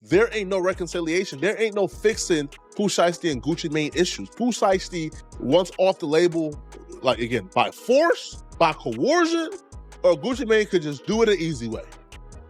there ain't no reconciliation. There ain't no fixing Pooh Shiesty and Gucci Mane issues. Pooh Shiesty, once off the label, like again, by force, by coercion, or Gucci Mane could just do it an easy way.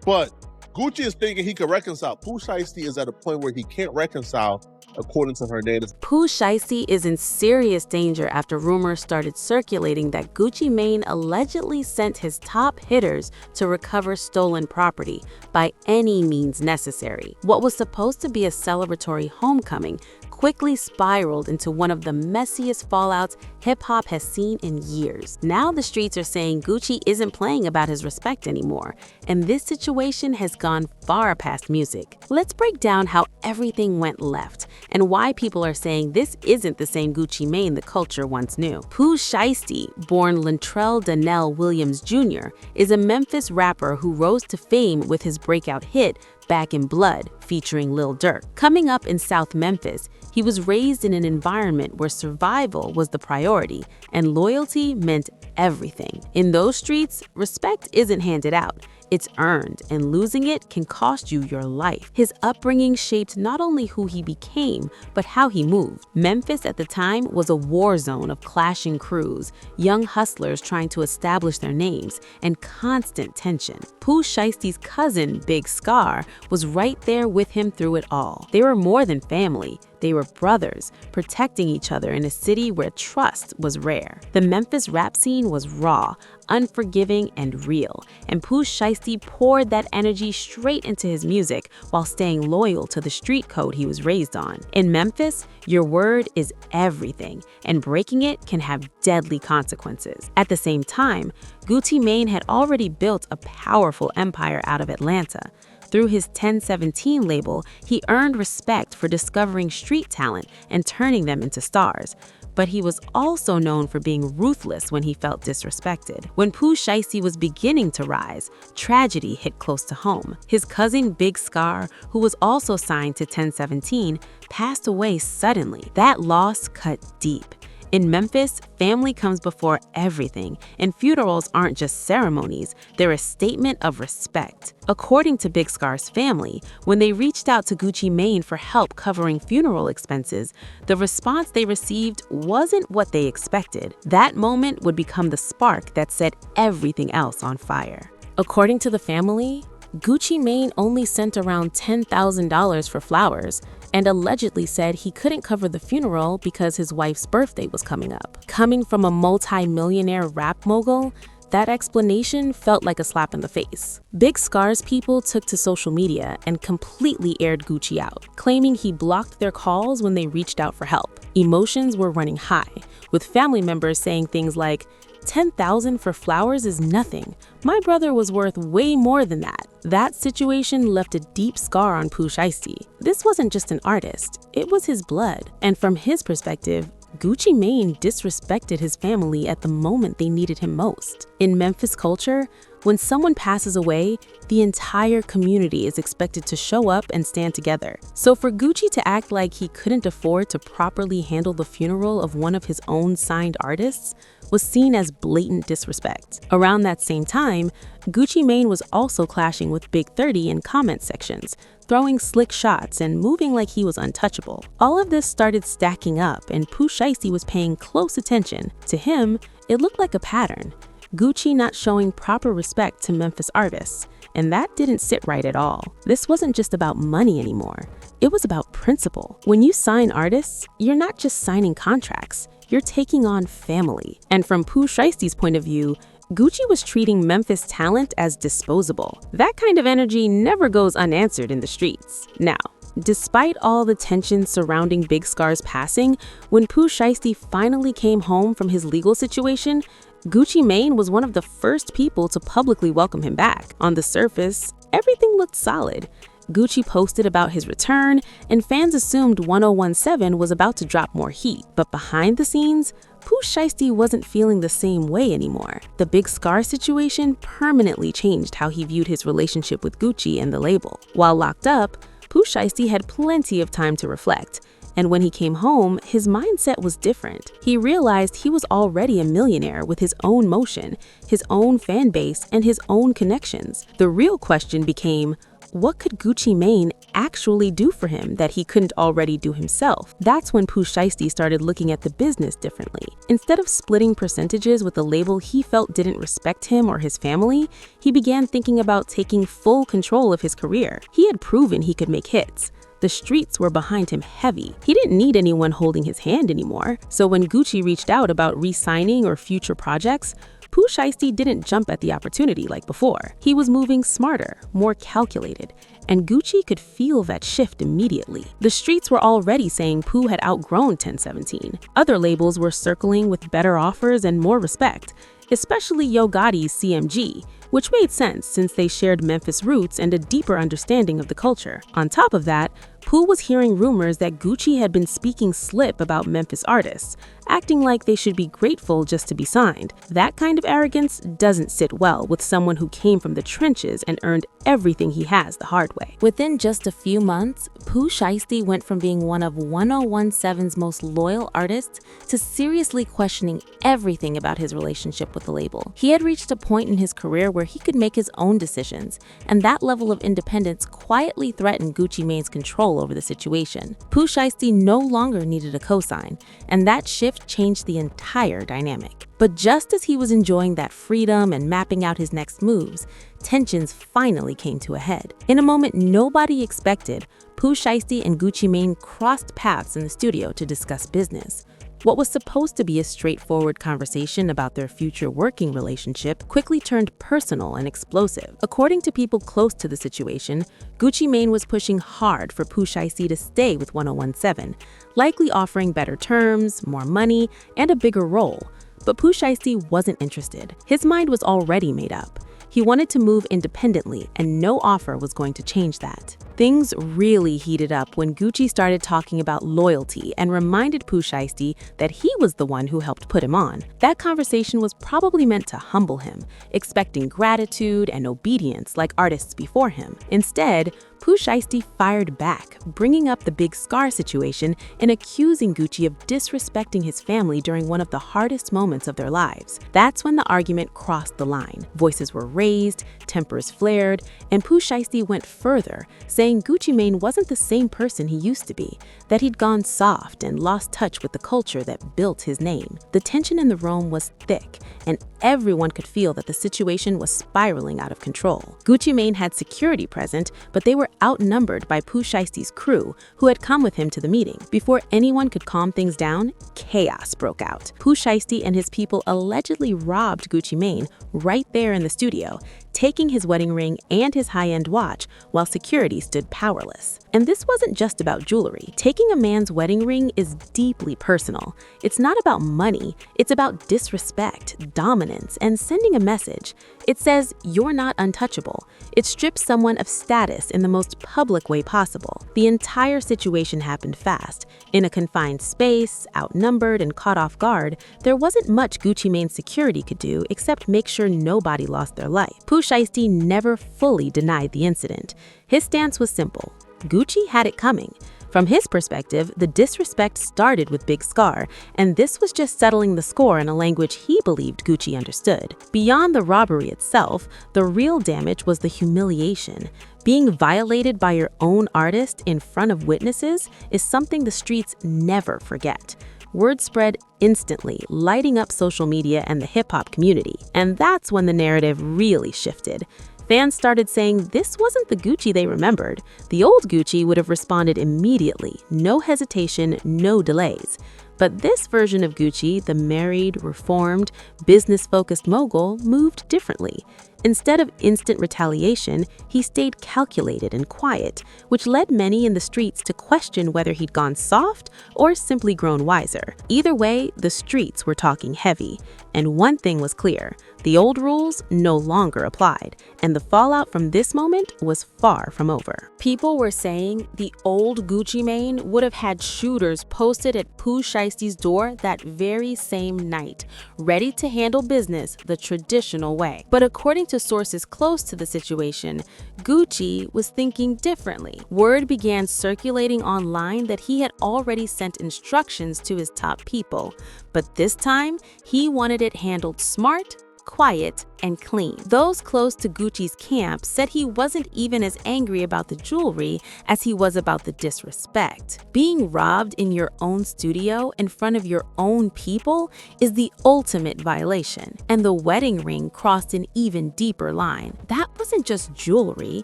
But Gucci is thinking he could reconcile. Pooh Shiesty is at a point where he can't reconcile, according to her narrative. Pooh Shiesty is in serious danger after rumors started circulating that Gucci Mane allegedly sent his top hitters to recover stolen property by any means necessary. What was supposed to be a celebratory homecoming quickly spiraled into one of the messiest fallouts hip-hop has seen in years. Now the streets are saying Gucci isn't playing about his respect anymore, and this situation has gone far past music. Let's break down how everything went left and why people are saying this isn't the same Gucci Mane the culture once knew. Pooh Shiesty, born Latrell Donnell Williams Jr., is a Memphis rapper who rose to fame with his breakout hit Back in Blood, featuring Lil Durk. Coming up in South Memphis, he was raised in an environment where survival was the priority and loyalty meant everything. In those streets, respect isn't handed out. It's earned, and losing it can cost you your life. His upbringing shaped not only who he became, but how he moved. Memphis at the time was a war zone of clashing crews, young hustlers trying to establish their names, and constant tension. Pooh Shiesty's cousin, Big Scar, was right there with him through it all. They were more than family. They were brothers, protecting each other in a city where trust was rare. The Memphis rap scene was raw, unforgiving, and real, and Pooh Shiesty poured that energy straight into his music while staying loyal to the street code he was raised on. In Memphis, your word is everything, and breaking it can have deadly consequences. At the same time, Gucci Mane had already built a powerful empire out of Atlanta. Through his 1017 label, he earned respect for discovering street talent and turning them into stars. But he was also known for being ruthless when he felt disrespected. When Pooh Shiesty was beginning to rise, tragedy hit close to home. His cousin Big Scar, who was also signed to 1017, passed away suddenly. That loss cut deep. In Memphis, family comes before everything, and funerals aren't just ceremonies, they're a statement of respect. According to Big Scar's family, when they reached out to Gucci Mane for help covering funeral expenses, the response they received wasn't what they expected. That moment would become the spark that set everything else on fire. According to the family, Gucci Mane only sent around $10,000 for flowers and allegedly said he couldn't cover the funeral because his wife's birthday was coming up. Coming from a multi-millionaire rap mogul, that explanation felt like a slap in the face. Big Scar's people took to social media and completely aired Gucci out, claiming he blocked their calls when they reached out for help. Emotions were running high, with family members saying things like, "10,000 for flowers is nothing. My brother was worth way more than that." That situation left a deep scar on Pooh Shiesty. This wasn't just an artist, it was his blood. And from his perspective, Gucci Mane disrespected his family at the moment they needed him most. In Memphis culture, when someone passes away, the entire community is expected to show up and stand together. So for Gucci to act like he couldn't afford to properly handle the funeral of one of his own signed artists was seen as blatant disrespect. Around that same time, Gucci Mane was also clashing with Big 30 in comment sections, throwing slick shots and moving like he was untouchable. All of this started stacking up, and Pooh Shiesty was paying close attention. To him, it looked like a pattern. Gucci not showing proper respect to Memphis artists, and that didn't sit right at all. This wasn't just about money anymore. It was about principle. When you sign artists, you're not just signing contracts, you're taking on family. And from Pooh Shiesty's point of view, Gucci was treating Memphis talent as disposable. That kind of energy never goes unanswered in the streets. Now, despite all the tension surrounding Big Scar's passing, when Pooh Shiesty finally came home from his legal situation, Gucci Mane was one of the first people to publicly welcome him back. On the surface, everything looked solid. Gucci posted about his return, and fans assumed 1017 was about to drop more heat. But behind the scenes, Pooh Shiesty wasn't feeling the same way anymore. The Big Scar situation permanently changed how he viewed his relationship with Gucci and the label. While locked up, Pooh Shiesty had plenty of time to reflect. And when he came home, his mindset was different. He realized he was already a millionaire with his own motion, his own fan base, and his own connections. The real question became, what could Gucci Mane actually do for him that he couldn't already do himself? That's when Pooh Shiesty started looking at the business differently. Instead of splitting percentages with a label he felt didn't respect him or his family, he began thinking about taking full control of his career. He had proven he could make hits. The streets were behind him heavy. He didn't need anyone holding his hand anymore. So when Gucci reached out about re-signing or future projects, Pooh Shiesty didn't jump at the opportunity like before. He was moving smarter, more calculated, and Gucci could feel that shift immediately. The streets were already saying Pooh had outgrown 1017. Other labels were circling with better offers and more respect, especially Yo Gotti's CMG, which made sense since they shared Memphis roots and a deeper understanding of the culture. On top of that, Pooh was hearing rumors that Gucci had been speaking slip about Memphis artists, acting like they should be grateful just to be signed. That kind of arrogance doesn't sit well with someone who came from the trenches and earned everything he has the hard way. Within just a few months, Pooh Shiesty went from being one of 1017's most loyal artists to seriously questioning everything about his relationship with the label. He had reached a point in his career where he could make his own decisions, and that level of independence quietly threatened Gucci Mane's control over the situation. Pooh Shiesty no longer needed a cosign, and that shift changed the entire dynamic. But just as he was enjoying that freedom and mapping out his next moves, tensions finally came to a head. In a moment nobody expected, Pooh Shiesty and Gucci Mane crossed paths in the studio to discuss business. What was supposed to be a straightforward conversation about their future working relationship quickly turned personal and explosive. According to people close to the situation, Gucci Mane was pushing hard for Pooh Shiesty to stay with 1017, likely offering better terms, more money, and a bigger role. But Pooh Shiesty wasn't interested. His mind was already made up. He wanted to move independently, and no offer was going to change that. Things really heated up when Gucci started talking about loyalty and reminded Pooh Shiesty that he was the one who helped put him on. That conversation was probably meant to humble him, expecting gratitude and obedience like artists before him. Instead, Pooh Shiesty fired back, bringing up the big scar situation and accusing Gucci of disrespecting his family during one of the hardest moments of their lives. That's when the argument crossed the line. Voices were raised, tempers flared, and Pooh Shiesty went further, saying Gucci Mane wasn't the same person he used to be, that he'd gone soft and lost touch with the culture that built his name. The tension in the room was thick, and everyone could feel that the situation was spiraling out of control. Gucci Mane had security present, but they were outnumbered by Pooh Shiesty's crew, who had come with him to the meeting. Before anyone could calm things down, chaos broke out. Pooh Shiesty and his people allegedly robbed Gucci Mane right there in the studio, taking his wedding ring and his high-end watch while security stood powerless. And this wasn't just about jewelry. Taking a man's wedding ring is deeply personal. It's not about money, it's about disrespect, dominance, and sending a message. It says you're not untouchable. It strips someone of status in the most public way possible. The entire situation happened fast. In a confined space, outnumbered and caught off guard, there wasn't much Gucci Mane's security could do except make sure nobody lost their life. Pooh Shiesty never fully denied the incident. His stance was simple. Gucci had it coming. From his perspective, the disrespect started with Big Scar, and this was just settling the score in a language he believed Gucci understood. Beyond the robbery itself, the real damage was the humiliation. Being violated by your own artist in front of witnesses is something the streets never forget. Word spread instantly, lighting up social media and the hip-hop community. And that's when the narrative really shifted. Fans started saying this wasn't the Gucci they remembered. The old Gucci would have responded immediately, no hesitation, no delays. But this version of Gucci, the married, reformed, business-focused mogul, moved differently. Instead of instant retaliation, he stayed calculated and quiet, which led many in the streets to question whether he'd gone soft or simply grown wiser. Either way, the streets were talking heavy. And one thing was clear, the old rules no longer applied, and the fallout from this moment was far from over. People were saying the old Gucci Mane would have had shooters posted at Pooh Shiesty's door that very same night, ready to handle business the traditional way. But according to sources close to the situation, Gucci was thinking differently. Word began circulating online that he had already sent instructions to his top people, but this time he wanted it handled smart, quiet, and clean. Those close to Gucci's camp said he wasn't even as angry about the jewelry as he was about the disrespect. Being robbed in your own studio in front of your own people is the ultimate violation, and the wedding ring crossed an even deeper line. That wasn't just jewelry,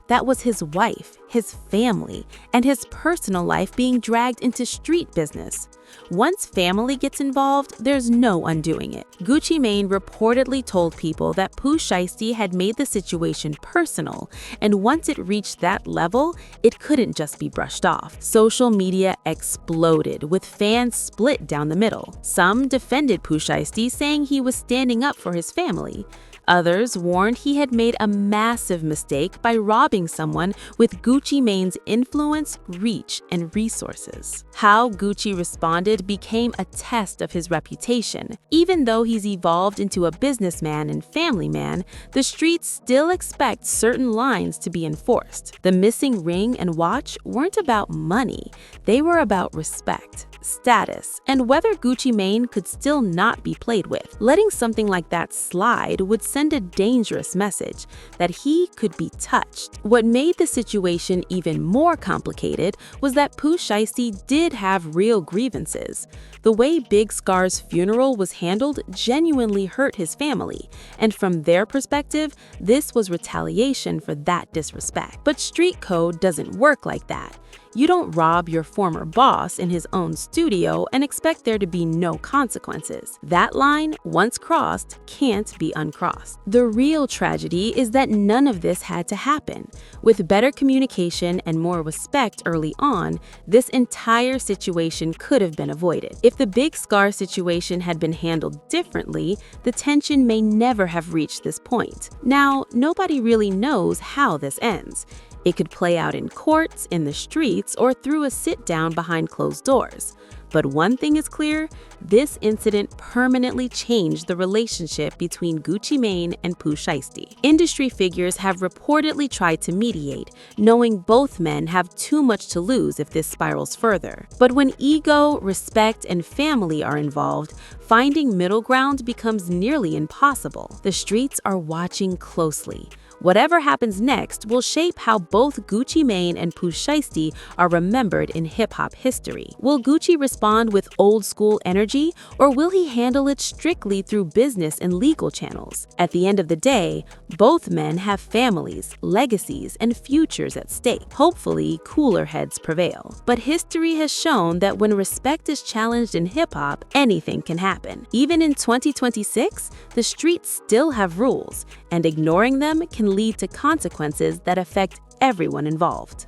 that was his wife, his family, and his personal life being dragged into street business. Once family gets involved, there's no undoing it. Gucci Mane reportedly told people that Pooh Shiesty had made the situation personal, and once it reached that level, it couldn't just be brushed off. Social media exploded, with fans split down the middle. Some defended Pooh Shiesty, saying he was standing up for his family. Others warned he had made a massive mistake by robbing someone with Gucci Mane's influence, reach, and resources. How Gucci responded became a test of his reputation. Even though he's evolved into a businessman and family man, the streets still expect certain lines to be enforced. The missing ring and watch weren't about money, they were about respect, status, and whether Gucci Mane could still not be played with. Letting something like that slide would send a dangerous message that he could be touched. What made the situation even more complicated was that Pooh Shiesty did have real grievances. The way Big Scar's funeral was handled genuinely hurt his family, and from their perspective, this was retaliation for that disrespect. But street code doesn't work like that. You don't rob your former boss in his own studio and expect there to be no consequences. That line, once crossed, can't be uncrossed. The real tragedy is that none of this had to happen. With better communication and more respect early on, this entire situation could have been avoided. If the Big Scar situation had been handled differently, the tension may never have reached this point. Now, nobody really knows how this ends. It could play out in courts, in the streets, or through a sit-down behind closed doors. But one thing is clear, this incident permanently changed the relationship between Gucci Mane and Pooh Shiesty. Industry figures have reportedly tried to mediate, knowing both men have too much to lose if this spirals further. But when ego, respect, and family are involved, finding middle ground becomes nearly impossible. The streets are watching closely. Whatever happens next will shape how both Gucci Mane and Pooh Shiesty are remembered in hip-hop history. Will Gucci respond with old-school energy, or will he handle it strictly through business and legal channels? At the end of the day, both men have families, legacies, and futures at stake. Hopefully, cooler heads prevail. But history has shown that when respect is challenged in hip-hop, anything can happen. Even in 2026, the streets still have rules, and ignoring them can lead to consequences that affect everyone involved.